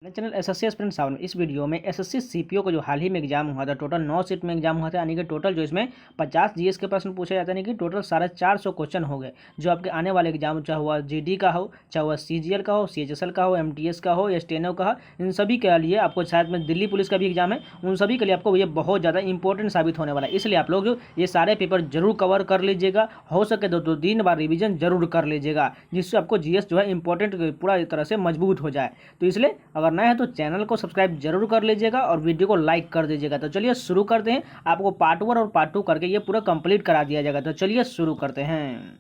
Channel SSC aspirant 7 में इस video में एसएससी सीपीओ का जो हाल ही में एग्जाम हुआ था, टोटल 9 सीट में एग्जाम हुआ था, यानी कि टोटल जो इसमें 50 जीएस के प्रश्न पूछे जाते हैं, यानी कि टोटल 450 क्वेश्चन हो गए जो आपके आने वाले एग्जाम, चाहे हुआ जीडी का हो, चाहे हुआ सीजीएल का हो, सीएचएसएल का हो, एमटीएस का हो या स्टेनो का हो, इन सभी के लिए आपको शायद में दिल्ली पुलिस का भी एग्जाम है, उन सभी के लिए आपको ये बहुत ज़्यादा इंपॉर्टेंट साबित होने वाला है। इसलिए आप लोग ये सारे पेपर जरूर कवर कर लीजिएगा, हो सके तो 3 बार रिविजन जरूर कर लीजिएगा, जिससे आपको जीएस जो है इंपॉर्टेंट पूरा तरह से मजबूत हो जाए। तो इसलिए अगर नए हैं तो चैनल को सब्सक्राइब जरूर कर लीजिएगा और वीडियो को लाइक कर दीजिएगा। तो चलिए शुरू करते हैं, आपको पार्ट 1 और पार्ट 2 करके ये पूरा कंप्लीट करा दिया जाएगा। तो चलिए शुरू करते हैं।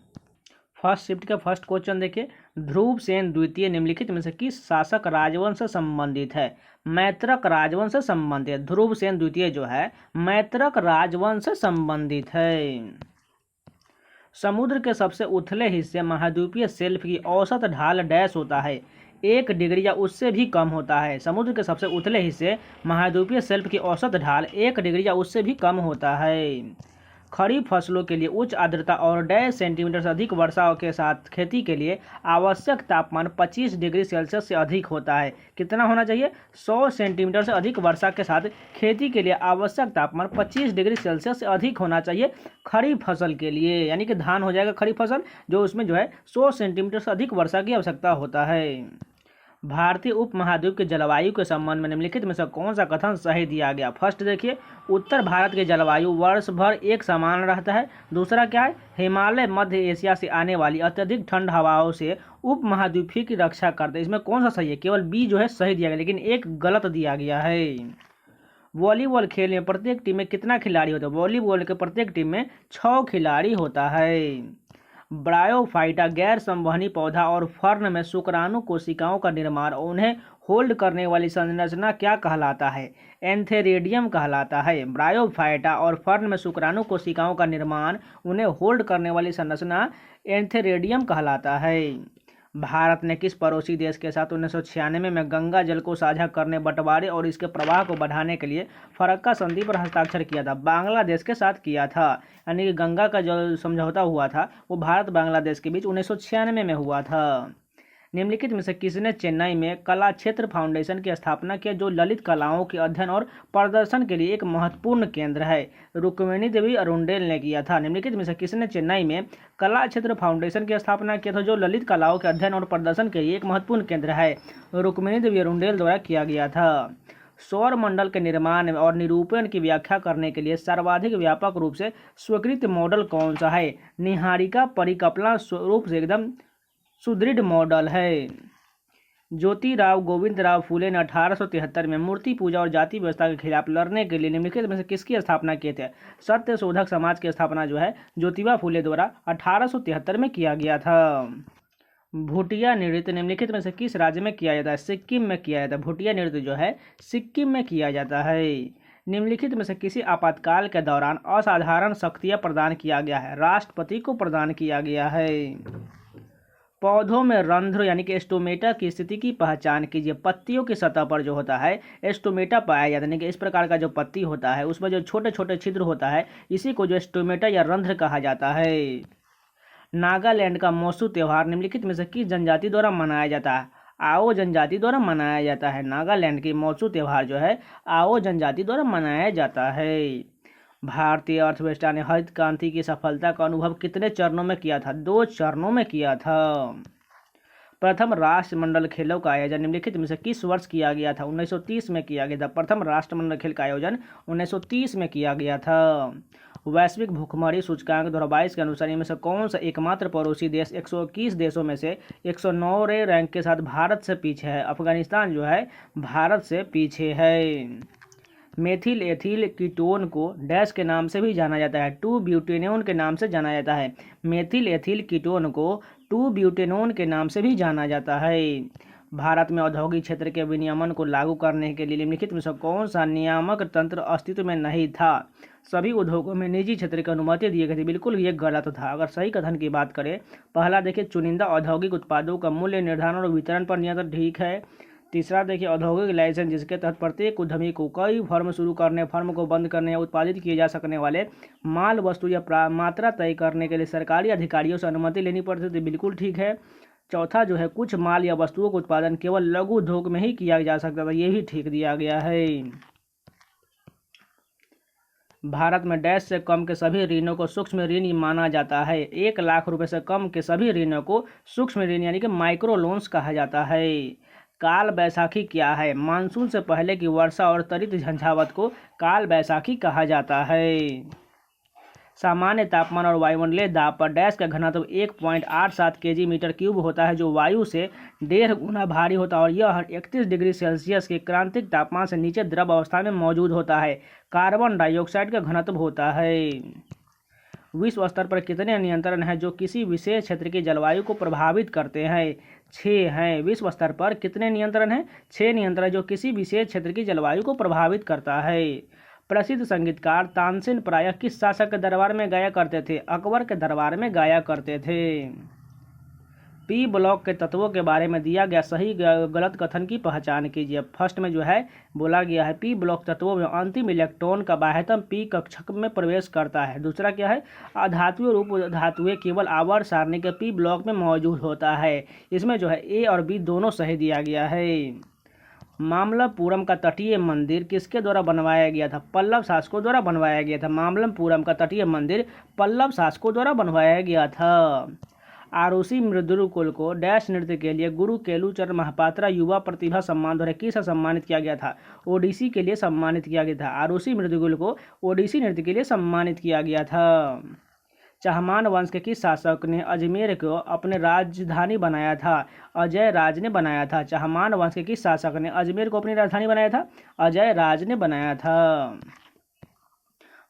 फर्स्ट शिफ्ट का फर्स्ट क्वेश्चन देखिए, ध्रुव सेन द्वितीय निम्नलिखित में से किस शासक राजवंश से संबंधित है? मैत्रक राजवंश से संबंधित है। ध्रुव सेन द्वितीय जो है मैत्रक राजवंश से संबंधित है। समुद्र के सबसे उथले हिस्से महाद्वीपीय शेल्फ की औसत ढाल डैश होता है? 1 डिग्री या उससे भी कम होता है। समुद्र के सबसे उथले हिस्से महाद्वीपीय शेल्फ की औसत ढाल 1 डिग्री या उससे भी कम होता है। खरीफ फसलों के लिए उच्च आर्द्रता और 1.5 सेंटीमीटर से अधिक वर्षा के साथ खेती के लिए आवश्यक तापमान 25 डिग्री सेल्सियस से अधिक होता है। कितना होना चाहिए? 100 सेंटीमीटर से अधिक वर्षा के साथ खेती के लिए आवश्यक तापमान 25 डिग्री सेल्सियस से अधिक होना चाहिए खरीफ फसल के लिए, यानी कि धान हो जाएगा खरीफ फसल, जो उसमें जो है 100 सेंटीमीटर से अधिक वर्षा की आवश्यकता होता है। भारतीय उपमहाद्वीप के जलवायु के संबंध में निम्नलिखित में से कौन सा कथन सही दिया गया? फर्स्ट देखिए, उत्तर भारत के जलवायु वर्ष भर एक समान रहता है। दूसरा क्या है? हिमालय मध्य एशिया से आने वाली अत्यधिक ठंड हवाओं से उपमहाद्वीपीय की रक्षा करते हैं। इसमें कौन सा सही है? केवल बी जो है सही दिया गया, लेकिन एक गलत दिया गया है। वॉलीबॉल खेल में प्रत्येक टीम में कितना खिलाड़ी होता है? वॉलीबॉल के प्रत्येक टीम में 6 खिलाड़ी होता है। ब्रायोफाइटा गैर संवहनी पौधा और फर्न में शुक्राणु कोशिकाओं का निर्माण और उन्हें होल्ड करने वाली संरचना क्या कहलाता है? एंथेरेडियम कहलाता है। ब्रायोफाइटा और फर्न में शुक्राणु कोशिकाओं का निर्माण, उन्हें होल्ड करने वाली संरचना एंथेरेडियम कहलाता है। भारत ने किस पड़ोसी देश के साथ 1996 में गंगा जल को साझा करने, बंटवारे और इसके प्रवाह को बढ़ाने के लिए फरक्का संधि पर हस्ताक्षर किया था? बांग्लादेश के साथ किया था, यानी कि गंगा का जो समझौता हुआ था वो भारत बांग्लादेश के बीच 1996 में हुआ था। निम्नलिखित में से किसने चेन्नई में कला क्षेत्र फाउंडेशन की स्थापना किया, जो ललित कलाओं के अध्ययन और प्रदर्शन के लिए एक महत्वपूर्ण केंद्र है? रुक्मिणी देवी अरुंडेल ने किया था। निम्नलिखित में से किसने चेन्नई में कला क्षेत्र फाउंडेशन की स्थापना किया था, जो ललित कलाओं के अध्ययन और प्रदर्शन के लिए एक महत्वपूर्ण केंद्र है? रुक्मिणी देवी अरुंडेल द्वारा किया गया था। सौर मंडल के निर्माण और निरूपण की व्याख्या करने के लिए सर्वाधिक व्यापक रूप से स्वीकृत मॉडल कौन सा है? निहारिका परिकल्पना रूप से एकदम सुदृढ़ मॉडल है। ज्योतिराव गोविंद राव फूले ने 1873 में मूर्ति पूजा और जाति व्यवस्था के खिलाफ लड़ने के लिए निम्नलिखित में से किसकी स्थापना किए थे? सत्य शोधक समाज की स्थापना जो है ज्योतिबा फूले द्वारा 1873 में किया गया था। भूटिया नृत्य निम्नलिखित में से किस राज्य में किया जाता है? सिक्किम में किया जाता है। भूटिया नृत्य जो है सिक्किम में किया जाता है। निम्नलिखित में से किसी आपातकाल के दौरान असाधारण शक्तियाँ प्रदान किया गया है? राष्ट्रपति को प्रदान किया गया है। पौधों में रंध्र यानी कि स्टोमेटा की स्थिति की पहचान कीजिए। पत्तियों की सतह पर जो होता है स्टोमेटा पाया जाता है, यानी कि इस प्रकार का जो पत्ती होता है उसमें जो छोटे छोटे छिद्र होता है, इसी को जो स्टोमेटा या रंध्र कहा जाता है। नागालैंड का मोसू त्यौहार निम्नलिखित में से किस जनजाति द्वारा मनाया जाता है? आओ जनजाति द्वारा मनाया जाता है। नागालैंड की मोसू त्यौहार जो है आओ जनजाति द्वारा मनाया जाता है। भारतीय अर्थव्यवस्था ने हरित क्रांति की सफलता का अनुभव कितने चरणों में किया था? 2 चरणों में किया था। प्रथम राष्ट्रमंडल खेलों का आयोजन निम्नलिखित में से किस वर्ष किया गया था? 1930 में किया गया था। प्रथम राष्ट्रमंडल खेल का आयोजन 1930 में किया गया था। वैश्विक भूखमरी सूचकांक 2022 के अनुसार इनमें से कौन सा एकमात्र पड़ोसी देश 121 देशों में से 109वें रैंक के साथ भारत से पीछे है? अफगानिस्तान जो है भारत से पीछे है। मेथिल एथिल कीटोन को डैश के नाम से भी जाना जाता है? 2-ब्यूटेनोन के नाम से जाना जाता है। मेथिल एथिल कीटोन को 2-ब्यूटेनोन के नाम से भी जाना जाता है। भारत में औद्योगिक क्षेत्र के विनियमन को लागू करने के लिए निम्नलिखित में से कौन सा नियामक तंत्र अस्तित्व में नहीं था? सभी उद्योगों में निजी क्षेत्र की अनुमति दी गई थी। बिल्कुल ये गलत था। अगर सही कथन की बात करें, पहला देखिए, चुनिंदा औद्योगिक उत्पादों का मूल्य निर्धारण और वितरण पर नियंत्रण, ठीक है। तीसरा देखिए, औद्योगिक लाइसेंस जिसके तहत प्रत्येक उद्यमी को कई फर्म शुरू करने, फर्म को बंद करने या उत्पादित किए जा सकने वाले माल वस्तु या मात्रा तय करने के लिए सरकारी अधिकारियों से अनुमति लेनी पड़ती थी। बिल्कुल ठीक है। चौथा जो है कुछ माल या वस्तुओं का उत्पादन केवल लघु उद्योग में ही किया जा सकता था, ये भी ठीक दिया गया है। भारत में डैश से कम के सभी ऋणों को सूक्ष्म ऋण माना जाता है। 1 लाख रुपए से कम के सभी ऋणों को सूक्ष्म ऋण यानी कि माइक्रो लोन्स कहा जाता है। काल बैसाखी क्या है? मानसून से पहले की वर्षा और त्वरित झंझावात को काल बैसाखी कहा जाता है। सामान्य तापमान और वायुमंडलीय दाब पर डैश का घनत्व 1.87 kg मीटर क्यूब होता है, जो वायु से 1.5 गुना भारी होता है और यह 31 डिग्री सेल्सियस के क्रांतिक तापमान से नीचे द्रव अवस्था में मौजूद होता है। कार्बन डाइऑक्साइड का घनत्व होता है। विश्व स्तर पर कितने नियंत्रण हैं जो किसी विशेष क्षेत्र की जलवायु को प्रभावित करते हैं? 6 हैं। विश्व स्तर पर कितने नियंत्रण हैं? 6 नियंत्रण जो किसी विशेष क्षेत्र की जलवायु को प्रभावित करता है। प्रसिद्ध संगीतकार तानसेन प्रायः किस शासक के दरबार में गाया करते थे? अकबर के दरबार में गाया करते थे। पी ब्लॉक के तत्वों के बारे में दिया गया सही गलत कथन की पहचान कीजिए। फर्स्ट में जो है बोला गया है पी ब्लॉक तत्वों में अंतिम इलेक्ट्रॉन का बाह्यतम पी कक्षक में प्रवेश करता है। दूसरा क्या है? अधातुएं रूप धातुएं केवल आवर्त सारणी के पी ब्लॉक में मौजूद होता है। इसमें जो है ए और बी दोनों सही दिया गया है। मामल्लपुरम का तटीय मंदिर किसके द्वारा बनवाया गया था? पल्लव शासकों द्वारा बनवाया गया था। मामल्लपुरम का तटीय मंदिर पल्लव शासकों द्वारा बनवाया गया था। आरुषि मृदुकुल को डैश नृत्य के लिए गुरु केलुचरण महापात्रा युवा प्रतिभा सम्मान द्वारा किस सम्मानित किया गया था? ओडिसी के लिए सम्मानित किया गया था। आरुषि मृदुकुल को ओडिसी नृत्य के लिए सम्मानित किया गया था। चहमान वंश के किस शासक ने अजमेर को अपने राजधानी बनाया था? अजय राज ने बनाया था। चहमान वंश के किस शासक ने अजमेर को अपनी राजधानी बनाया था? अजय राज ने बनाया था।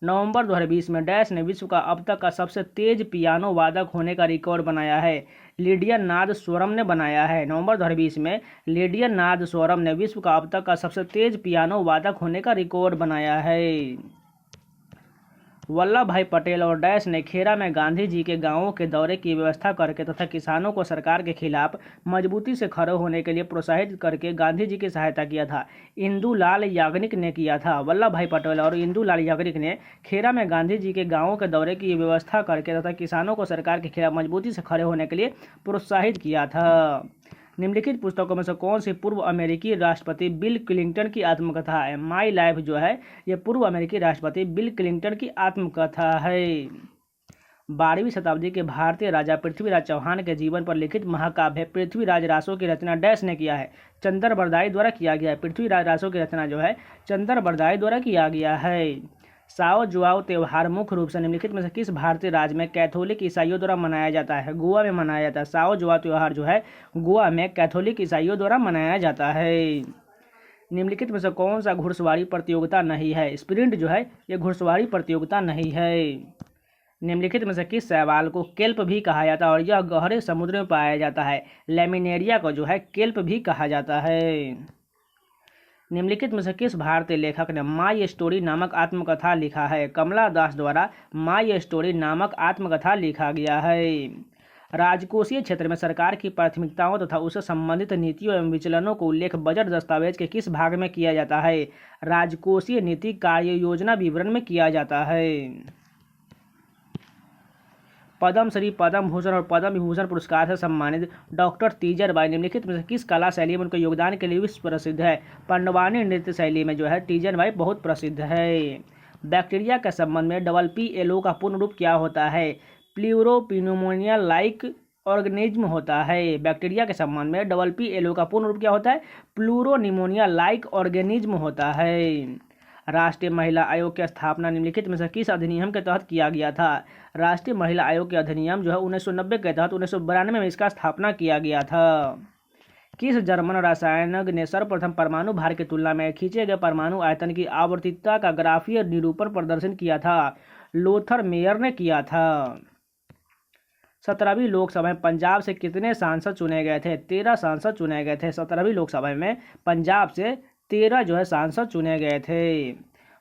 नवंबर 2020 में डैश ने विश्व का अब तक का सबसे तेज पियानो वादक होने का रिकॉर्ड बनाया है? लिडियन नादस्वरम ने बनाया है। नवंबर 2020 में लिडियन नादस्वरम ने विश्व का अब तक का सबसे तेज पियानो वादक होने का रिकॉर्ड बनाया है। वल्लभ भाई पटेल और डैश ने खेरा में गांधी जी के गांवों के दौरे की व्यवस्था करके तथा किसानों को सरकार के खिलाफ मजबूती से खड़े होने के लिए प्रोत्साहित करके गांधी जी की सहायता किया था। इंदुलाल याग्निक ने किया था। वल्लभ भाई पटेल और इंदुलाल याग्निक ने खेरा में गांधी जी के गांवों के दौरे की व्यवस्था करके तथा किसानों को सरकार के खिलाफ मजबूती से खड़े होने के लिए प्रोत्साहित किया था। निम्नलिखित पुस्तकों में से कौन सी पूर्व अमेरिकी राष्ट्रपति बिल क्लिंटन की आत्मकथा है? माई लाइफ जो है ये पूर्व अमेरिकी राष्ट्रपति बिल क्लिंटन की आत्मकथा है। 12वीं शताब्दी के भारतीय राजा पृथ्वीराज चौहान के जीवन पर लिखित महाकाव्य पृथ्वीराज रासो की रचना डैश ने किया है? चंदर बरदाई द्वारा किया गया है। पृथ्वीराज रासो की रचना जो है चंदर बरदाई द्वारा किया गया है। साओ जुआओ त्यौहार मुख्य रूप से निम्नलिखित में से किस भारतीय राज्य में कैथोलिक ईसाइयों द्वारा मनाया जाता है? गोवा में मनाया जाता है। साओ जुआओ त्यौहार जो है गोवा में कैथोलिक ईसाइयों द्वारा मनाया जाता है। निम्नलिखित में से कौन सा घुड़सवारी प्रतियोगिता नहीं है? स्प्रिंट जो है ये घुड़सवारी प्रतियोगिता नहीं है। निम्नलिखित में से किस शैवाल को केल्प भी कहा जाता है और यह गहरे समुद्र में पाया जाता है? लैमिनेरिया को जो है केल्प भी कहा जाता है। निम्नलिखित में से किस भारतीय लेखक ने माई स्टोरी नामक आत्मकथा लिखा है? कमला दास द्वारा माई स्टोरी नामक आत्मकथा लिखा गया है। राजकोषीय क्षेत्र में सरकार की प्राथमिकताओं तथा उससे संबंधित नीतियों एवं विचलनों को उल्लेख बजट दस्तावेज के किस भाग में किया जाता है? राजकोषीय नीति कार्य योजना विवरण में किया जाता है। पद्मश्री, पद्म भूषण और पद्म विभूषण पुरस्कार से सम्मानित डॉक्टर तीजर बाई निम्नलिखित में से किस कला शैली में उनके योगदान के लिए विश्व प्रसिद्ध है? पंडवानी नृत्य शैली में जो है तीजर बाई बहुत प्रसिद्ध है। बैक्टीरिया के संबंध में PPLO का पूर्ण रूप क्या होता है? प्लूरोपिन्यूमोनिया लाइक ऑर्गेनिज्म होता है। बैक्टीरिया के संबंध में PPLO का पूर्ण रूप क्या होता है? प्लूरोनिमोनिया लाइक ऑर्गेनिज्म होता है। राष्ट्रीय महिला आयोग की स्थापना निम्नलिखित में से किस अधिनियम के तहत किया गया था? राष्ट्रीय महिला आयोग के अधिनियम जो है 1990 के तहत 1992 में इसका स्थापना किया गया था। किस जर्मन रसायनज्ञ ने सर्वप्रथम परमाणु भार की तुलना में खींचे गए परमाणु आयतन की आवर्तिता का ग्राफीय निरूपण प्रदर्शन किया था? लोथर मेयर ने किया था। 17वीं लोकसभा में पंजाब से कितने सांसद चुने गए थे? 13 सांसद चुने गए थे। 17वीं लोकसभा में पंजाब से 13 जो है सांसद चुने गए थे।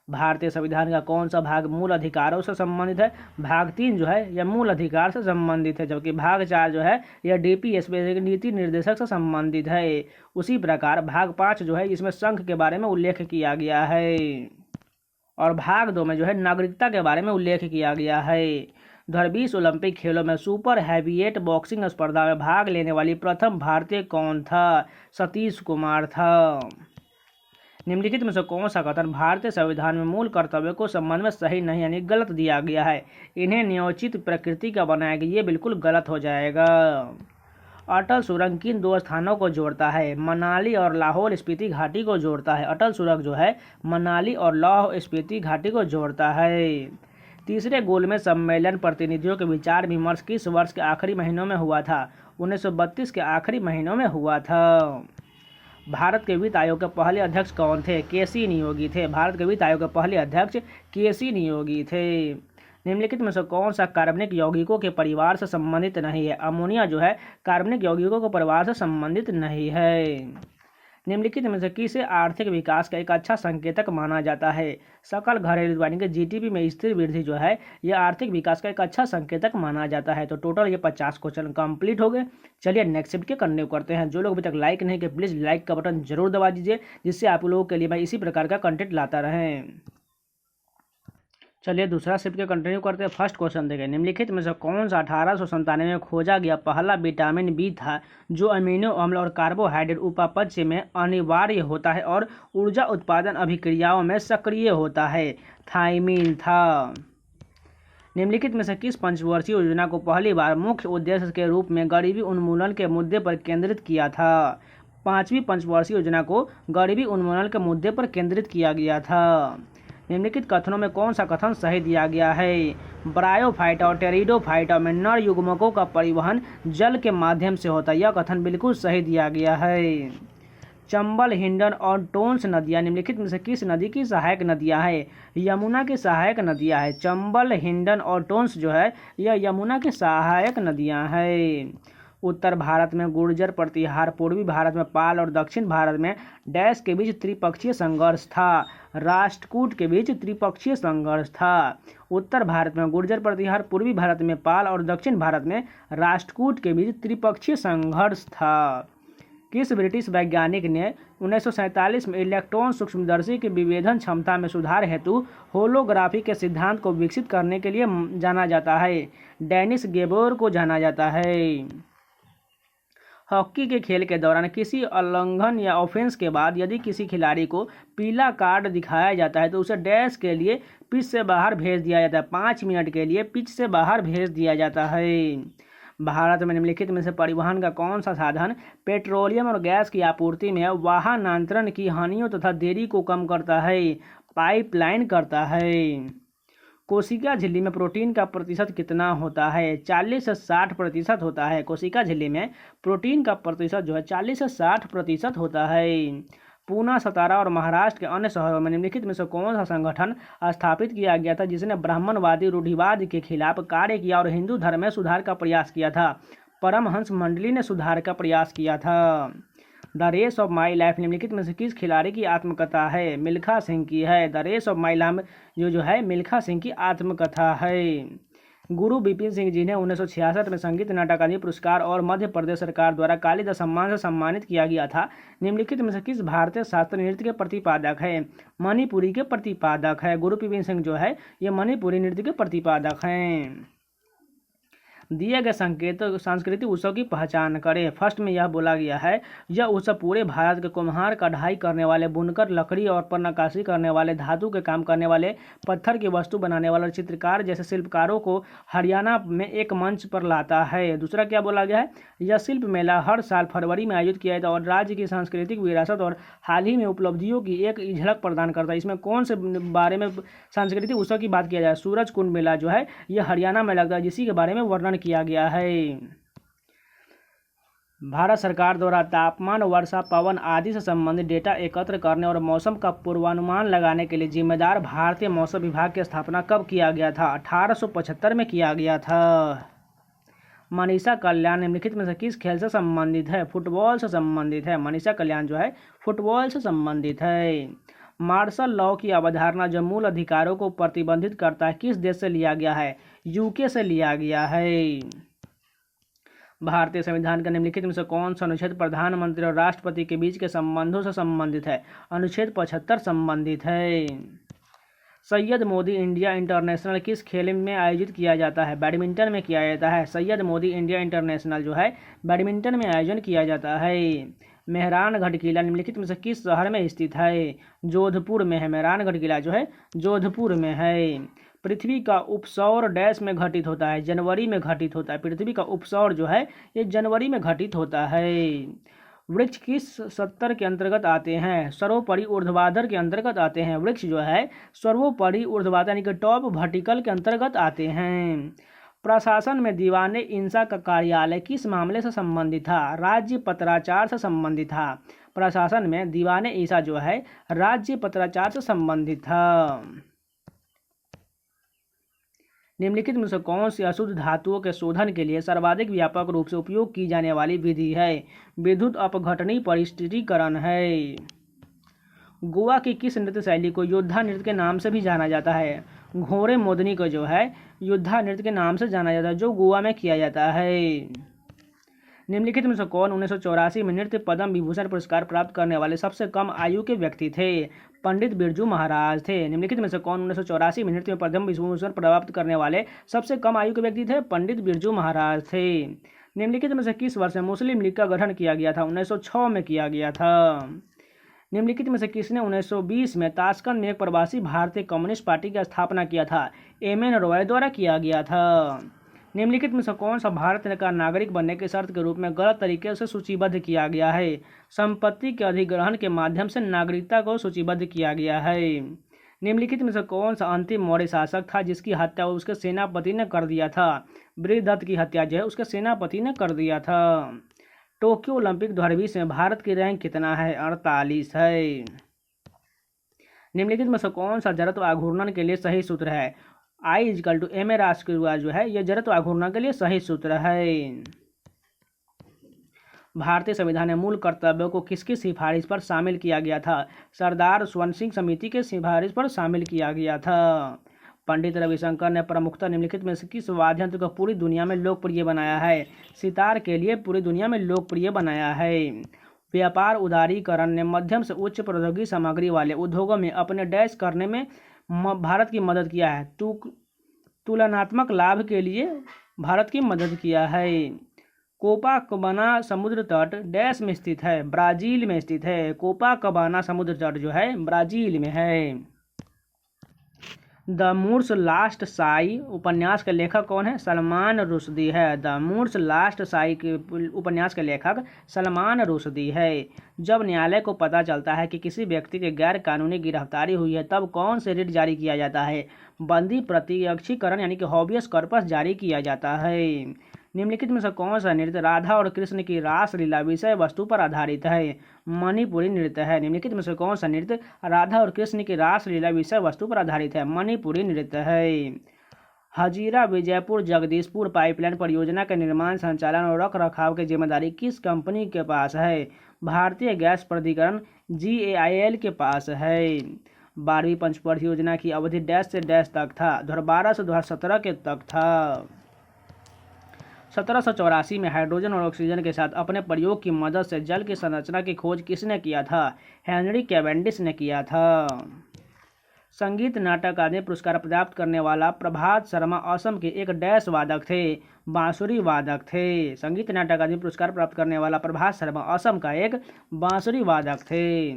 भारतीय संविधान का कौन सा भाग मूल अधिकारों से संबंधित है? भाग 3 जो है यह मूल अधिकार से संबंधित है, जबकि भाग 4 जो है यह DPS नीति निर्देशक से संबंधित है। उसी प्रकार भाग 5 जो है इसमें संघ के बारे में उल्लेख किया गया है और भाग 2 में जो है नागरिकता के बारे में उल्लेख किया गया है। 2020 ओलंपिक खेलों में सुपर हैवीवेट बॉक्सिंग स्पर्धा में भाग लेने वाली प्रथम भारतीय कौन था? सतीश कुमार था। निम्नलिखित में से कौन सा कथन भारतीय संविधान में मूल कर्तव्यों को संबंध में सही नहीं यानी गलत दिया गया है? इन्हें न्योचित प्रकृति का बनाया गया, ये बिल्कुल गलत हो जाएगा। अटल सुरंग किन दो स्थानों को जोड़ता है? मनाली और लाहौल स्पीति घाटी को जोड़ता है। अटल सुरंग जो है मनाली और लाहौल स्पीति घाटी को जोड़ता है। तीसरे गोलमेज सम्मेलन प्रतिनिधियों के विचार विमर्श किस वर्ष के आखिरी महीनों में हुआ था? 1932 के आखिरी महीनों में हुआ था। भारत के वित्त आयोग के पहले अध्यक्ष कौन थे? केसी नियोगी थे। भारत के वित्त आयोग के पहले अध्यक्ष केसी नियोगी थे। निम्नलिखित में से कौन सा कार्बनिक यौगिकों के परिवार से संबंधित नहीं है? अमोनिया जो है कार्बनिक यौगिकों के परिवार से संबंधित नहीं है। निम्नलिखित में से किसे आर्थिक विकास का एक अच्छा संकेतक माना जाता है? सकल घरेलू यानी कि जीडीपी में स्थिर वृद्धि जो है यह आर्थिक विकास का एक अच्छा संकेतक माना जाता है। तो टोटल ये 50 क्वेश्चन कंप्लीट हो गए। चलिए नेक्स्ट शिफ्ट के कंटिन्यू करते हैं। जो लोग अभी तक लाइक नहीं किए प्लीज़ लाइक का बटन जरूर दबा दीजिए, जिससे आप लोगों के लिए मैं इसी प्रकार का कंटेंट लाता रहें। चलिए दूसरा शिफ्ट के कंटिन्यू करते हैं। फर्स्ट क्वेश्चन देखें, निम्नलिखित में से कौन सा 1897 में खोजा गया पहला विटामिन बी था जो अमीनो अम्ल और कार्बोहाइड्रेट उपापचय में अनिवार्य होता है और ऊर्जा उत्पादन अभिक्रियाओं में सक्रिय होता है? थायमीन था। निम्नलिखित में से किस पंचवर्षीय योजना को पहली बार मुख्य उद्देश्य के रूप में गरीबी उन्मूलन के मुद्दे पर केंद्रित किया था? 5वीं पंचवर्षीय योजना को गरीबी उन्मूलन के मुद्दे पर केंद्रित किया गया था। निम्नलिखित कथनों में कौन सा कथन सही दिया गया है? ब्रायोफाइटा और टेरिडोफाइटा में नर युग्मकों का परिवहन जल के माध्यम से होता है। यह कथन बिल्कुल सही दिया गया है। चंबल, हिंडन और टोंस नदियाँ निम्नलिखित में से किस नदी की सहायक नदियाँ हैं? यमुना की सहायक नदियाँ हैं। चंबल, हिंडन और टोंस जो है यह यमुना की सहायक नदियाँ हैं। उत्तर भारत में गुर्जर प्रतिहार, पूर्वी भारत में पाल और दक्षिण भारत में डैश के बीच त्रिपक्षीय संघर्ष था। राष्ट्रकूट के बीच त्रिपक्षीय संघर्ष था। उत्तर भारत में गुर्जर प्रतिहार, पूर्वी भारत में पाल और दक्षिण भारत में राष्ट्रकूट के बीच त्रिपक्षीय संघर्ष था। किस ब्रिटिश वैज्ञानिक ने 1947 में इलेक्ट्रॉन सूक्ष्मदर्शी की विभेदन क्षमता में सुधार हेतु होलोग्राफी के सिद्धांत को विकसित करने के लिए जाना जाता है? डेनिस गेबोर को जाना जाता है। हॉकी के खेल के दौरान किसी उल्लंघन या ऑफेंस के बाद यदि किसी खिलाड़ी को पीला कार्ड दिखाया जाता है तो उसे डैश के लिए पिच से बाहर भेज दिया जाता है। 5 मिनट के लिए पिच से बाहर भेज दिया जाता है। भारत में निम्नलिखित में से परिवहन का कौन सा साधन पेट्रोलियम और गैस की आपूर्ति में वाहनांतरण की हानियों तथा देरी को कम करता है? पाइपलाइन करता है। कोशिका झिल्ली में प्रोटीन का प्रतिशत कितना होता है? 40 से 60% होता है। कोशिका झिल्ली में प्रोटीन का प्रतिशत जो है 40 से 60% होता है। पूना, सतारा और महाराष्ट्र के अन्य शहरों में निम्नलिखित में से कौन सा संगठन स्थापित किया गया था जिसने ब्राह्मणवादी रूढ़िवाद के खिलाफ कार्य किया और हिंदू धर्म में सुधार का प्रयास किया था? परमहंस मंडली ने सुधार का प्रयास किया था। The race of my life निम्नलिखित में से किस खिलाड़ी की आत्मकथा है? मिल्खा सिंह की है। The race of my life जो है मिल्खा सिंह की आत्मकथा है। गुरु बिपिन सिंह जी ने 1966 में संगीत नाटक अकादमी पुरस्कार और मध्य प्रदेश सरकार द्वारा कालिदास सम्मान से सम्मानित किया गया था। निम्नलिखित में से किस भारतीय शास्त्रीय नृत्य के प्रतिपादक है? मणिपुरी के प्रतिपादक है। गुरु बिपिन सिंह जो है ये मणिपुरी नृत्य के प्रतिपादक हैं। दिए गए संकेत सांस्कृतिक उत्सव की पहचान करें। फर्स्ट में यह बोला गया है यह उत्सव पूरे भारत के कुम्हार, कढ़ाई करने वाले, बुनकर, लकड़ी और पर नक्काशी करने वाले, धातु के काम करने वाले, पत्थर की वस्तु बनाने वाले चित्रकार जैसे शिल्पकारों को हरियाणा में एक मंच पर लाता है। दूसरा क्या बोला गया है? यह शिल्प मेला हर साल फरवरी में आयोजित किया जाता है और राज्य की सांस्कृतिक विरासत और हाल ही में उपलब्धियों की एक झलक प्रदान करता है। इसमें कौन से बारे में सांस्कृतिक उत्सव की बात किया जाए? सूरज कुंड मेला जो है यह हरियाणा में लगता है, जिसी के बारे में वर्णन किया गया है। भारत सरकार द्वारा तापमान, वर्षा, पवन आदि से संबंधित डेटा एकत्र करने और मौसम का पूर्वानुमान लगाने के लिए जिम्मेदार भारतीय मौसम विभाग की स्थापना कब किया गया था? 1875 में किया गया था। मनीषा कल्याण निम्नलिखित में से किस खेल से संबंधित है? फुटबॉल से संबंधित है। मनीषा कल्याण जो है फुटबॉल से संबंधित है। मार्शल लॉ की अवधारणा जो मूल अधिकारों को प्रतिबंधित करता है किस देश से लिया गया है? यूके से लिया गया है। भारतीय संविधान के निम्नलिखित में से कौन सा अनुच्छेद प्रधानमंत्री और राष्ट्रपति के बीच के संबंधों से संबंधित है? अनुच्छेद 75 संबंधित है। सैयद मोदी इंडिया इंटरनेशनल किस खेल में आयोजित किया जाता है? बैडमिंटन में किया जाता है। सैयद मोदी इंडिया इंटरनेशनल जो है बैडमिंटन में आयोजन किया जाता है। मेहरानगढ़ किला निम्नलिखित में से किस शहर में स्थित है? जोधपुर में है। मेहरानगढ़ किला जो है जोधपुर में है। पृथ्वी का उपसौर डैश में घटित होता है? जनवरी में घटित होता है। पृथ्वी का उपसौर जो है ये जनवरी में घटित होता है। वृक्ष किस सत्तर के अंतर्गत आते हैं? सर्वोपरि ऊर्ध्वाधर के अंतर्गत आते हैं। वृक्ष जो है सर्वोपरि ऊर्ध्वाधर यानी कि टॉप वर्टिकल के अंतर्गत आते हैं। प्रशासन में दीवाने इंसा का कार्यालय किस मामले से संबंधित था? राज्य पत्राचार से संबंधित था। प्रशासन में दीवाने ईसा जो है राज्य पत्राचार से संबंधित था। निम्नलिखित में से कौन सी अशुद्ध धातुओं के शोधन के लिए सर्वाधिक व्यापक रूप से उपयोग की जाने वाली विधि है? विद्युत अपघटनी परिष्टरीकरण है। गोवा की किस नृत्य शैली को योद्धा नृत्य के नाम से भी जाना जाता है? घोड़े मोदनी को जो है योद्धा नृत्य के नाम से जाना जाता है, जो गोवा में किया जाता है। निम्नलिखित में से कौन 1984 में नृत्य पद्म विभूषण पुरस्कार प्राप्त करने वाले सबसे कम आयु के व्यक्ति थे? पंडित बिरजू महाराज थे। निम्नलिखित में से कौन 1984 में नृत्य में पद्म विभूषण प्राप्त करने वाले सबसे कम आयु के व्यक्ति थे? पंडित बिरजू महाराज थे। निम्नलिखित में से किस वर्ष में मुस्लिम लीग का गठन किया गया था? 1906 में किया गया था। निम्नलिखित में से किसने 1920 में ताशकंद में एक प्रवासी भारतीय कम्युनिस्ट पार्टी की स्थापना किया था? एम.एन. रॉय द्वारा किया गया था। निम्नलिखित में से कौन सा भारत का नागरिक बनने के शर्त के रूप में गलत तरीके से सूचीबद्ध किया गया है? संपत्ति के अधिग्रहण के माध्यम से नागरिकता को सूचीबद्ध किया गया है। निम्नलिखित में से कौन सा अंतिम मौर्य शासक था जिसकी हत्या उसके सेनापति ने कर दिया था? बृहदत्त की हत्या जो है उसके सेनापति ने कर दिया था। टोक्यो ओलंपिक 2020 में भारत की रैंक कितना है? 48 है। निम्नलिखित में से कौन सा जड़त्व आघूर्णन के लिए सही सूत्र है? I=ma² जो है यह जड़त्व आघूर्णन के लिए सही सूत्र है। भारतीय संविधान में मूल कर्तव्यों को किसकी सिफारिश पर शामिल किया गया था? सरदार स्वर्ण सिंह समिति के सिफारिश पर शामिल किया गया था। पंडित रविशंकर ने प्रमुखतः निम्नलिखित में से किस वाद्य यंत्र को पूरी दुनिया में लोकप्रिय बनाया है? सितार के लिए पूरी दुनिया में लोकप्रिय बनाया है। व्यापार उदारीकरण ने मध्यम से उच्च प्रौद्योगिकी सामग्री वाले उद्योगों में अपने डैश करने में भारत की मदद किया है। तुलनात्मक लाभ के लिए भारत की मदद किया है। कोपाकबाना समुद्र तट डैश में स्थित है? ब्राजील में स्थित है। कोपाकबाना समुद्र तट जो है ब्राजील में है। द मूर्स लास्ट साई उपन्यास के लेखक कौन है? सलमान रुश्दी है। द मूर्स लास्ट साई के उपन्यास के लेखक सलमान रुश्दी है। जब न्यायालय को पता चलता है कि किसी व्यक्ति की गैर कानूनी गिरफ्तारी हुई है तब कौन से रिट जारी किया जाता है? बंदी प्रत्यक्षीकरण यानी कि हॉबियस कॉर्पस जारी किया जाता है। निम्नलिखित में से कौन सा नृत्य राधा और कृष्ण की रासलीला विषय वस्तु पर आधारित है? मणिपुरी नृत्य है। निम्नलिखित में से कौन सा नृत्य राधा और कृष्ण की रासलीला विषय वस्तु पर आधारित है? मणिपुरी नृत्य है। हजीरा विजयपुर जगदीशपुर पाइपलाइन परियोजना के निर्माण, संचालन और रख रखाव की जिम्मेदारी किस कंपनी के पास है? भारतीय गैस प्राधिकरण GAIL के पास है। 12वीं पंचवर्षीय योजना की अवधि डैश से डैश तक था? 2012 से 2017 के तक था। 1784 में हाइड्रोजन और ऑक्सीजन के साथ अपने प्रयोग की मदद से जल की संरचना की खोज किसने किया था? हेनरी कैवेंडिश ने किया था। संगीत नाटक अकादमी पुरस्कार प्राप्त करने वाला प्रभात शर्मा असम के एक डैश वादक थे? बांसुरी वादक थे। संगीत नाटक अकादमी पुरस्कार प्राप्त करने वाला प्रभात शर्मा असम का एक बांसुरी वादक थे।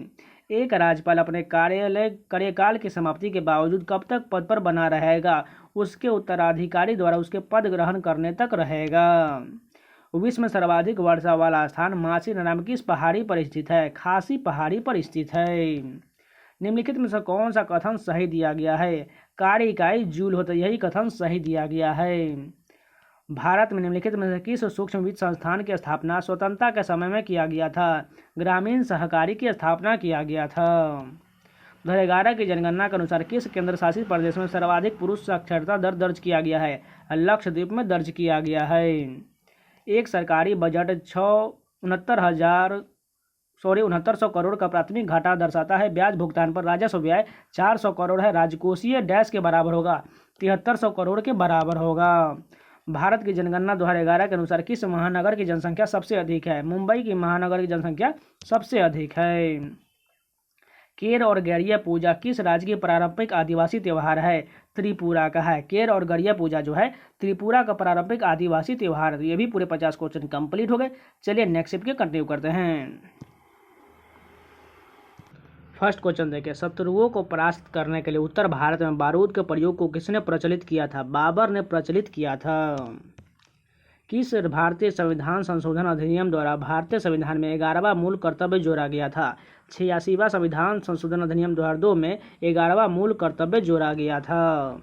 एक राज्यपाल अपने कार्यकाल की समाप्ति के बावजूद कब तक पद पर बना रहेगा? उसके उत्तराधिकारी द्वारा उसके पद ग्रहण करने तक रहेगा। विश्व में सर्वाधिक वर्षा वाला स्थान मासिन नाम किस पहाड़ी पर स्थित है? खासी पहाड़ी पर स्थित है। निम्नलिखित में से कौन सा कथन सही दिया गया है? कार्य इकाई जूल होता है, यही कथन सही दिया गया है। भारत में निम्नलिखित में से किस सूक्ष्म वित्त संस्थान की स्थापना स्वतंत्रता के समय में किया गया था? ग्रामीण सहकारी की स्थापना किया गया था। 2011 की जनगणना के अनुसार किस केंद्र शासित प्रदेश में सर्वाधिक पुरुष साक्षरता दर दर्ज किया गया है? लक्षद्वीप में दर्ज किया गया है। एक सरकारी बजट 6900 करोड़ का प्राथमिक घाटा दर्शाता है। ब्याज भुगतान पर राजस्व व्यय 400 करोड़ है। राजकोषीय डैश के बराबर होगा? 7300 करोड़ के बराबर होगा। भारत की जनगणना 2011 के अनुसार किस महानगर की जनसंख्या सबसे अधिक है? मुंबई की महानगर की जनसंख्या सबसे अधिक है। केर और गैरिया पूजा किस राज्य की पारंपरिक आदिवासी त्यौहार है? त्रिपुरा का है। केर और गैरिया पूजा जो है त्रिपुरा का पारंपरिक आदिवासी त्यौहार है। ये भी पूरे 50 क्वेश्चन कंप्लीट हो गए। चलिए नेक्स्ट शिफ्ट के कंटिन्यू करते हैं। फर्स्ट क्वेश्चन देखिए, शत्रुओं को परास्त करने के लिए उत्तर भारत में बारूद के प्रयोग को किसने प्रचलित किया था? बाबर ने प्रचलित किया था। किस भारतीय संविधान संशोधन अधिनियम द्वारा भारतीय संविधान में 11वां मूल कर्तव्य जोड़ा गया था? 86वां संविधान संशोधन अधिनियम 2002 में 11वां मूल कर्तव्य जोड़ा गया था।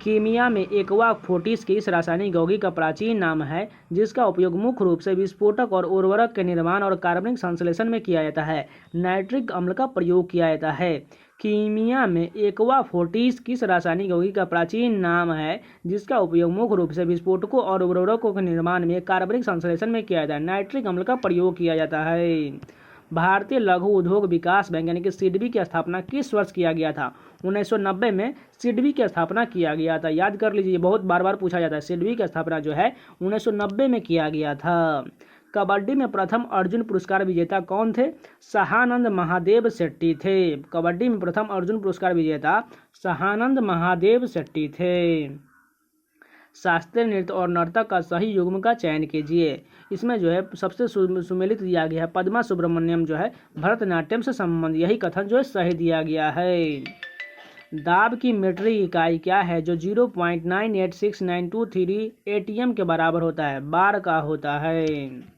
कीमिया में एक्वा फोर्टिस किस रासायनिक यौगिक का प्राचीन नाम है जिसका उपयोग मुख्य रूप से विस्फोटक और उर्वरक के निर्माण और कार्बनिक संश्लेषण में किया जाता है? नाइट्रिक अम्ल का प्रयोग किया जाता है। कीमिया में एक्वा फोर्टिस किस रासायनिक यौगिक का प्राचीन नाम है जिसका उपयोग मुख्य रूप से विस्फोटकों और उर्वरकों के निर्माण में कार्बनिक संश्लेषण में किया जाता है? नाइट्रिक अम्ल का प्रयोग किया जाता है। भारतीय लघु उद्योग विकास बैंक यानी कि सिडबी की स्थापना किस वर्ष किया गया था? 1990 में सिडबी की स्थापना किया गया था। याद कर लीजिए, बहुत बार बार पूछा जाता है। सिडबी की स्थापना जो है 1990 में किया गया था। कबड्डी में प्रथम अर्जुन पुरस्कार विजेता कौन थे? सहानंद महादेव शेट्टी थे। कबड्डी में प्रथम अर्जुन पुरस्कार विजेता सहानंद महादेव शेट्टी थे। शास्त्रीय नृत्य और नर्तक का सही युग्म का चयन कीजिए। इसमें जो है सबसे सुमेलित दिया गया है पद्मा सुब्रमण्यम जो है भरतनाट्यम से संबंध, यही कथन जो है सही दिया गया है। दाब की मीट्रिक इकाई क्या है जो 0.986923 एटीएम के बराबर होता है? बार का होता है।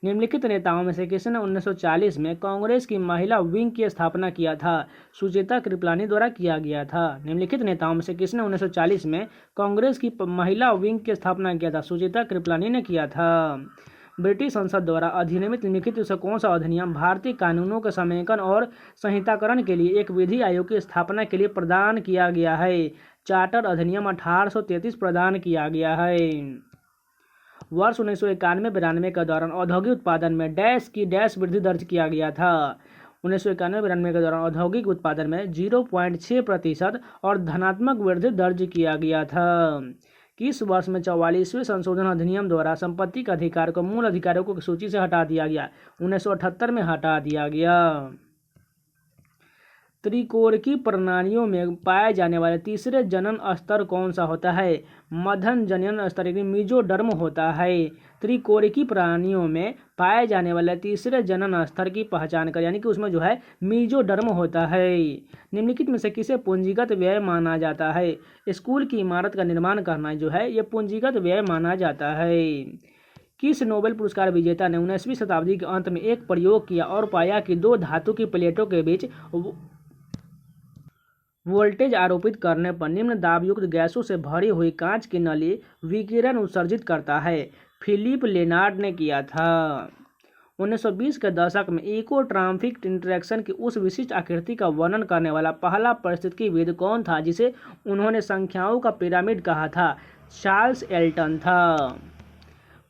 निम्नलिखित नेताओं में से किसने 1940 में कांग्रेस की महिला विंग की स्थापना किया था? सुचेता कृपलानी द्वारा किया गया था। निम्नलिखित नेताओं में से किसने 1940 में कांग्रेस की महिला विंग की स्थापना किया था? सुचेता कृपलानी ने किया था। ब्रिटिश संसद द्वारा अधिनियमित निम्नलिखित से कौन सा अधिनियम भारतीय कानूनों के समेकन और संहिताकरण के लिए एक विधि आयोग की स्थापना के लिए प्रदान किया गया है? चार्टर अधिनियम 1833 प्रदान किया गया है। वर्ष 1991-92 के दौरान औद्योगिक उत्पादन में डैश की डैश वृद्धि दर्ज किया गया था? 1991-92 के दौरान औद्योगिक उत्पादन में 0.6% और धनात्मक वृद्धि दर्ज किया गया था। किस वर्ष में 44वें संशोधन अधिनियम द्वारा संपत्ति के अधिकार को मूल अधिकारों की सूची से हटा दिया गया? 1978 में हटा दिया गया। त्रिकोणीय प्रणालियों में पाए जाने वाले तीसरे जनन स्तर कौन सा होता है? मध्यम जनन स्तर यानी मीजोडर्म होता है। त्रिकोणीय प्राणियों में पाए जाने वाले तीसरे जनन स्तर की पहचान कर यानी कि उसमें जो है मीजोडर्म होता है। निम्नलिखित में से किसे पूंजीगत व्यय माना जाता है? स्कूल की इमारत का निर्माण करना जो है ये पूंजीगत व्यय माना जाता है। किस नोबेल पुरस्कार विजेता ने 19वीं शताब्दी के अंत में एक प्रयोग किया और पाया कि दो धातु की प्लेटों के बीच वोल्टेज आरोपित करने पर निम्न दाबयुक्त गैसों से भरी हुई कांच की नली विकिरण उत्सर्जित करता है? फिलिप लेनार्ड ने किया था। 1920 के दशक में इकोट्रॉपिक इंटरेक्शन की उस विशिष्ट आकृति का वर्णन करने वाला पहला पारिस्थितिकीविद कौन था जिसे उन्होंने संख्याओं का पिरामिड कहा था? चार्ल्स एल्टन था।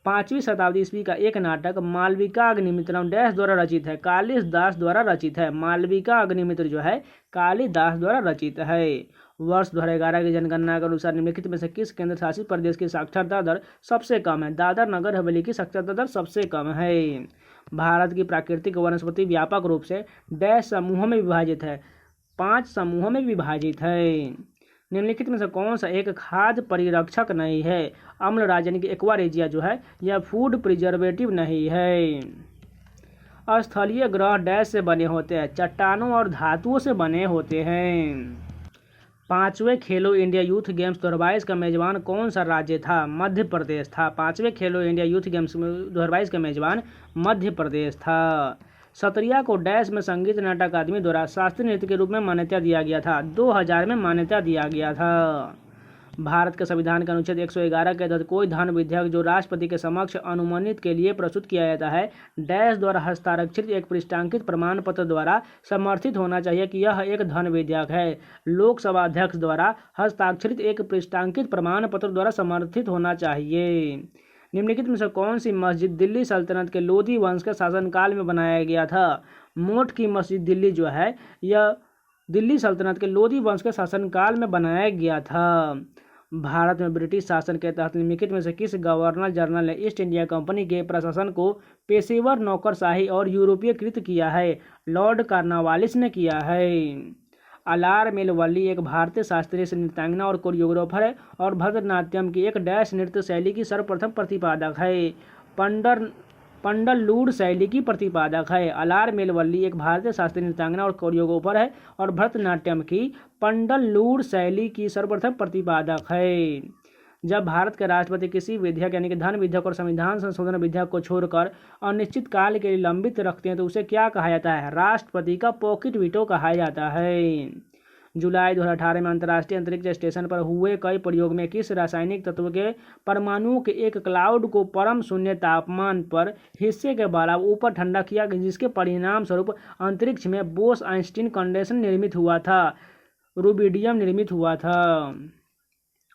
5वीं शताब्दी ईस्वी का एक नाटक मालविका अग्निमित्रम डैश द्वारा रचित है? कालिदास द्वारा रचित है। मालविका अग्निमित्र जो है कालिदास द्वारा रचित है। वर्ष 2011 की जनगणना के अनुसार निम्नलिखित में से किस केंद्र शासित प्रदेश की साक्षरता दर सबसे कम है? दादर नगर हवेली की साक्षरता दर सबसे कम है। भारत की प्राकृतिक वनस्पति व्यापक रूप से डैश समूहों में विभाजित है? 5 समूहों में विभाजित है। निम्नलिखित में से कौन सा एक खाद्य परिरक्षक नहीं है? अम्लराज यानी कि एक्वारेजिया जो है यह फूड प्रिजर्वेटिव नहीं है। स्थलीय ग्रह डैश से बने होते हैं? चट्टानों और धातुओं से बने होते हैं। 5वें खेलो इंडिया यूथ गेम्स 2022 का मेजबान कौन सा राज्य था? मध्य प्रदेश था। 5वें खेलो इंडिया यूथ गेम्स 2022 का मेजबान मध्य प्रदेश था। सत्रिया को डैश में संगीत नाटक अकादमी द्वारा शास्त्रीय नृत्य के रूप में मान्यता दिया गया था? 2000 में मान्यता दिया गया था। भारत के संविधान के अनुच्छेद 111 के तहत कोई धन विधेयक जो राष्ट्रपति के समक्ष अनुमोदित के लिए प्रस्तुत किया जाता है डैश द्वारा हस्ताक्षरित एक पृष्ठांकित प्रमाण पत्र द्वारा समर्थित होना चाहिए कि यह एक धन विधेयक है? लोकसभा अध्यक्ष द्वारा हस्ताक्षरित एक पृष्ठांकित प्रमाण पत्र द्वारा समर्थित होना चाहिए। निम्नलिखित में से कौन सी मस्जिद दिल्ली सल्तनत के लोधी वंश के शासनकाल में बनाया गया था? मोठ की मस्जिद दिल्ली जो है यह दिल्ली सल्तनत के लोधी वंश के शासनकाल में बनाया गया था। भारत में ब्रिटिश शासन के तहत निम्नलिखित में से किस गवर्नर जनरल ने ईस्ट इंडिया कंपनी के प्रशासन को पेशेवर नौकरशाही और यूरोपीयकृत किया है? लॉर्ड कॉर्नवालिस ने किया है। अलार मेलवल्ली एक भारतीय शास्त्रीय नृत्यांगना और कोरियोग्राफर है और भरतनाट्यम की एक डैश नृत्य शैली की सर्वप्रथम प्रतिपादक है। पंडलूड शैली की प्रतिपादक है। अलार मेलवल्ली एक भारतीय शास्त्रीय नृत्यांगना और कोरियोग्राफर है और भरतनाट्यम की पंडलूड शैली की सर्वप्रथम प्रतिपादक है। जब भारत के राष्ट्रपति किसी विधेयक यानी कि धन विधेयक और संविधान संशोधन विधेयक को छोड़कर अनिश्चित काल के लिए लंबित रखते हैं तो उसे क्या कहा जाता है? राष्ट्रपति का पॉकेट वीटो कहा जाता है। जुलाई 2018 में अंतर्राष्ट्रीय अंतरिक्ष स्टेशन पर हुए कई प्रयोग में किस रासायनिक तत्व के परमाणुओं के एक क्लाउड को परम शून्य तापमान पर हिस्से के बराबर ऊपर ठंडा किया गया, जिसके परिणाम स्वरूप अंतरिक्ष में बोस आइंस्टीन कंडेंसर निर्मित हुआ था, रूबिडियम निर्मित हुआ था।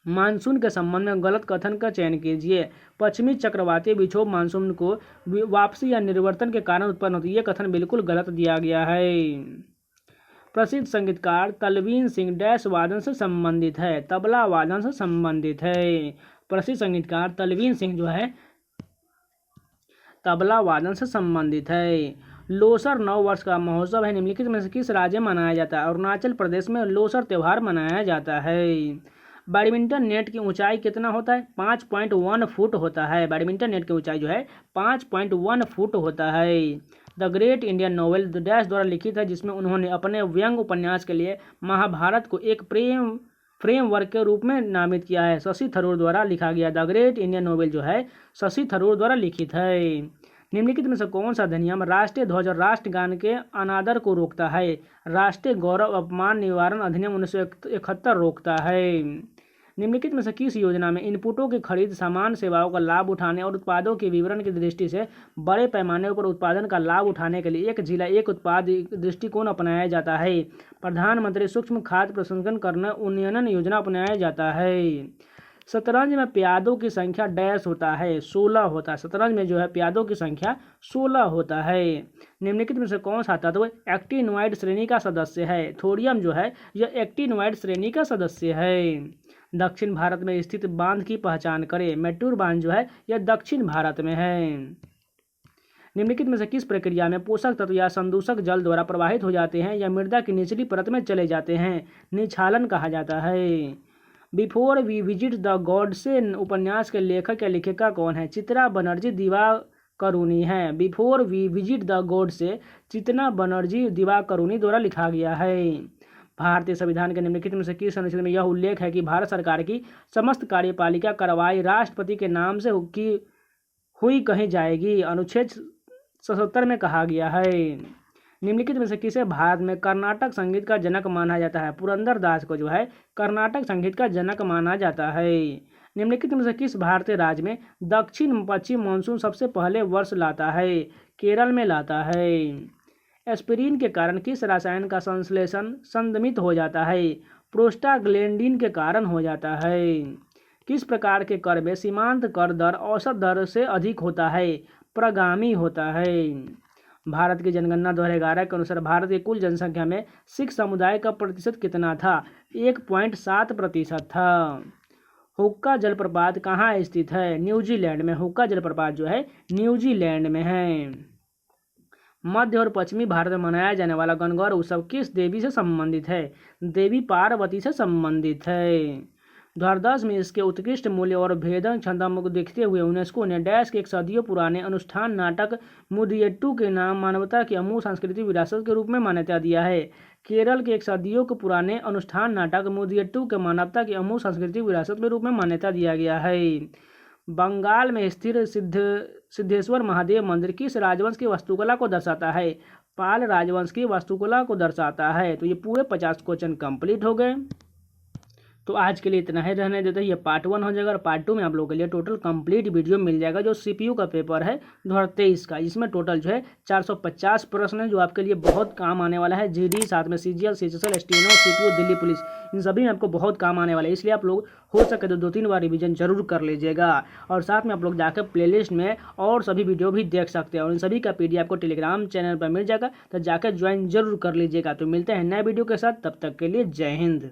मानसून के संबंध में गलत कथन का चयन कीजिए। पश्चिमी चक्रवाती विक्षोभ मानसून को वापसी या निर्वर्तन के कारण उत्पन्न होती है। यह कथन बिल्कुल गलत दिया गया है। प्रसिद्ध संगीतकार तलवीन सिंह डैश वादन से संबंधित है? तबला वादन से संबंधित है। प्रसिद्ध संगीतकार तलवीन सिंह जो है तबला वादन से संबंधित है। लोसर 9 वर्ष का महोत्सव है, निम्नलिखित में से किस राज्य में मनाया जाता है? अरुणाचल प्रदेश में लोसर त्यौहार मनाया जाता है। बैडमिंटन नेट की ऊंचाई कितना होता है? 5.1 फुट होता है। बैडमिंटन नेट की ऊंचाई जो है 5.1 फुट होता है। The great Indian novel the dash द्वारा लिखित है, जिसमें उन्होंने अपने व्यंग उपन्यास के लिए महाभारत को एक फ्रेमवर्क के रूप में नामित किया है। शशि थरूर द्वारा लिखा गया द ग्रेट इंडियन नॉवेल जो है शशि थरूर द्वारा लिखित है। निम्नलिखित में से कौन सा अधिनियम राष्ट्रीय ध्वज और राष्ट्रगान के अनादर को रोकता है? राष्ट्रीय गौरव अपमान निवारण अधिनियम 1971 रोकता है। निम्नलिखित में से किस योजना में इनपुटों की खरीद, सामान सेवाओं का लाभ उठाने और उत्पादों के विवरण की दृष्टि से बड़े पैमाने पर उत्पादन का लाभ उठाने के लिए एक जिला एक उत्पाद दृष्टिकोण अपनाया जाता है? प्रधानमंत्री सूक्ष्म खाद्य प्रसंस्करण उन्नयन योजना अपनाया जाता है। शतरंज में प्यादों की संख्या डैश होता है? 16 होता है। शतरंज में जो है प्यादों की संख्या 16 होता है। निम्नलिखित में से कौन सा तत्व एक्टिनोइड श्रेणी का सदस्य है? थोरियम जो है यह एक्टिनोइड श्रेणी का सदस्य है। दक्षिण भारत में स्थित बांध की पहचान करें। मैटूर बांध जो है यह दक्षिण भारत में है। निम्नलिखित में से किस प्रक्रिया में पोषक तत्व या संदूषक जल द्वारा प्रवाहित हो जाते हैं या मृदा की निचली परत में चले जाते हैं? निछालन कहा जाता है। Before we visit the goddess उपन्यास के लेखक या लेखिका कौन है? चित्रा बनर्जी दिवाकरुणी है। Before we visit the goddess Chitra Banerjee Divakaruni द्वारा लिखा गया है। भारतीय संविधान के निम्नलिखित में से किस अनुच्छेद में यह उल्लेख है कि भारत सरकार की समस्त कार्यपालिका कार्रवाई राष्ट्रपति के नाम से हुई कही जाएगी? अनुच्छेद 77 में कहा गया है। निम्नलिखित में से किसे भारत में कर्नाटक संगीत का जनक माना जाता है? पुरंदर दास को जो है कर्नाटक संगीत का जनक माना जाता है। निम्नलिखित में से किस भारतीय राज्य में दक्षिण पश्चिम मानसून सबसे पहले वर्ष लाता है? केरल में लाता है। एस्पिरिन के कारण किस रसायन का संश्लेषण संदमित हो जाता है? प्रोस्टाग्लैंडिन के कारण हो जाता है। किस प्रकार के कर में सीमांत कर दर औसत दर से अधिक होता है? प्रगामी होता है। भारत की जनगणना 2011 के अनुसार भारत की कुल जनसंख्या में सिख समुदाय का प्रतिशत कितना था? 1.7% था। हुक्का जलप्रपात कहाँ स्थित है? न्यूजीलैंड में। हुक्का जलप्रपात जो है न्यूजीलैंड में है। मध्य और पश्चिमी भारत में मनाया जाने वाला गणगौर उत्सव किस देवी से संबंधित है? देवी पार्वती से संबंधित है। 2010 में इसके उत्कृष्ट मूल्य और भेदन क्षमता को देखते हुए यूनेस्को ने डैश के एक सदियों पुराने अनुष्ठान नाटक मुदियट्टू के नाम मानवता की अमूल्य सांस्कृतिक विरासत के रूप में मान्यता दिया है। केरल के एक सदियों के पुराने अनुष्ठान नाटक मुदियट्टू के मानवता की अमूल्य सांस्कृतिक विरासत के रूप में मान्यता दिया गया है। बंगाल में स्थित सिद्धेश्वर महादेव मंदिर किस राजवंश की वास्तुकला को दर्शाता है? पाल राजवंश की वास्तुकला को दर्शाता है। तो ये पूरे 50 क्वेश्चन कंप्लीट हो गए। तो आज के लिए इतना ही रहने देते हैं। ये पार्ट 1 हो जाएगा और पार्ट 2 में आप लोगों के लिए टोटल कंप्लीट वीडियो मिल जाएगा, जो सीपीयू का पेपर है 2023 का। इसमें टोटल जो है 450 प्रश्न है, जो आपके लिए बहुत काम आने वाला है। जीडी, साथ में CGL, CHSL, steno, CPU, Delhi police, इन सभी में आपको बहुत काम आने वाला है। इसलिए आप लोग हो सके तो 2-3 बार रिवीजन जरूर कर लीजिएगा। और साथ में आप लोग जाकर प्लेलिस्ट में और सभी वीडियो भी देख सकते हैं, और इन सभी का पीडीएफ आपको टेलीग्राम चैनल पर मिल जाएगा, तो जाकर ज्वाइन जरूर कर लीजिएगा। तो मिलते हैं नए वीडियो के साथ, तब तक के लिए जय हिंद।